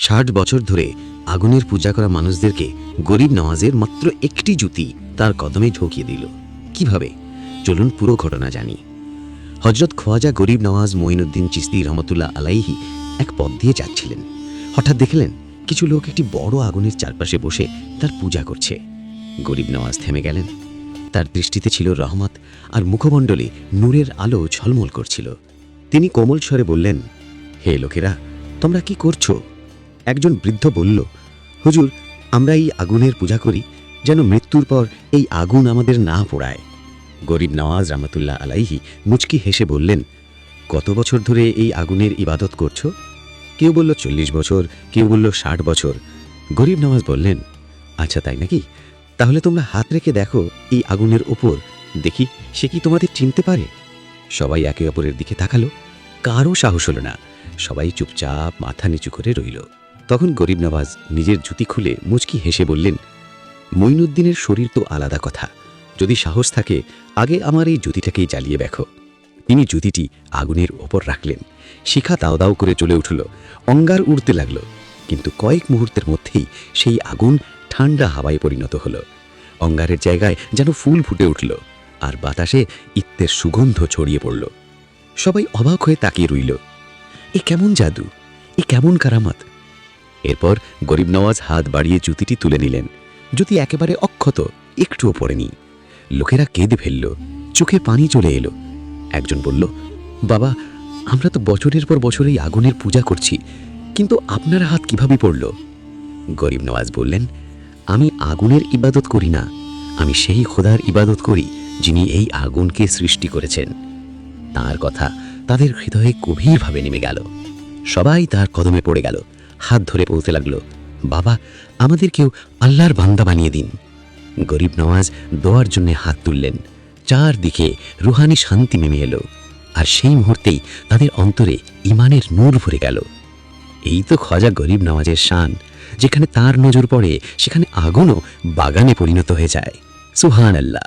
60 বছর ধরে আগুনের পূজা করা মানুষদেরকে গরিব নওয়াজের মাত্র একটি জুতি তার কদমে ঢুকিয়ে দিল। কিভাবে? চলুন পুরো ঘটনা জানি। হযরত খোয়াজা গরিব নওয়াজ মঈনুদ্দিন চিশতি রহমতুল্লাহ আলাইহি এক পথ দিয়ে যাচ্ছিলেন। হঠাৎ দেখলেন কিছু লোক একটি বড় আগুনের চারপাশে বসে তার পূজা করছে। গরিব নওয়াজ থেমে গেলেন। তার দৃষ্টিতে ছিল রহমত, আর মুখমণ্ডলে নূরের আলো ঝলমল করছিল। তিনি কোমল স্বরে বললেন, হে লোকেরা, তোমরা কি করছো? একজন বৃদ্ধ বলল, হুজুর, আমরা এই আগুনের পূজা করি যেন মৃত্যুর পর এই আগুন আমাদের না পোড়ায়। গরিব নওয়াজ রহমতুল্লাহ আলাইহি মুচকি হেসে বললেন, কত বছর ধরে এই আগুনের ইবাদত করছো? কেউ বলল 40 বছর, কেউ বলল 60 বছর। গরিব নওয়াজ বললেন, আচ্ছা তাই নাকি? তাহলে তোমরা হাত রেখে দেখো এই আগুনের ওপর, দেখি সে কি তোমাদের চিনতে পারে। সবাই একে অপরের দিকে তাকালো। কারও সাহস হলো না। সবাই চুপচাপ মাথা নিচু করে রইল। তখন গরিব নওয়াজ নিজের জুতি খুলে মুচকি হেসে বললেন, মঈনুদ্দিনের শরীর তো আলাদা কথা, যদি সাহস থাকে আগে আমার এই জুতিটাকেই জ্বালিয়ে দেখো। তিনি জুতিটি আগুনের ওপর রাখলেন। শিখা দাও দাও করে জ্বলে উঠল, অঙ্গার উড়তে লাগলো। কিন্তু কয়েক মুহূর্তের মধ্যেই সেই আগুন ঠান্ডা হাওয়ায় পরিণত হলো। অঙ্গারের জায়গায় যেন ফুল ফুটে উঠল, আর বাতাসে ইত্তের সুগন্ধ ছড়িয়ে পড়ল। সবাই অবাক হয়ে তাকিয়ে রইল। এ কেমন জাদু, এ কেমন কারামত! এরপর গরিব নওয়াজ হাত বাড়িয়ে জুতিটি তুলে নিলেন। জুতি একেবারে অক্ষত, একটুও পড়েনি। লোকেরা কেঁদে ফেলল, চোখে পানি চলে এলো। একজন বলল, বাবা, আমরা তো বছরের পর বছর এই আগুনের পূজা করছি, কিন্তু আপনার হাত কিভাবে পড়ল? গরিব নওয়াজ বললেন, আমি আগুনের ইবাদত করি না, আমি সেই খোদার ইবাদত করি যিনি এই আগুনকে সৃষ্টি করেছেন। তাঁর কথা তাদের হৃদয়ে গভীরভাবে নেমে গেল। সবাই তার কদমে পড়ে গেল, হাত ধরে বলতে লাগলো, বাবা, আমাদেরকেও আল্লাহর বান্দা বানিয়ে দিন। গরিব নওয়াজ দোয়ার জন্য হাত তুললেন। চারদিকে রুহানি শান্তি নেমে এলো, আর সেই মুহূর্তেই তাদের অন্তরে ঈমানের নূর ভরে গেল। এই তো খোয়াজা গরিব নওয়াজের শান, যেখানে তার নজর পড়ে সেখানে আগুনও বাগানে পরিণত হয়ে যায়। সুবহানাল্লাহ।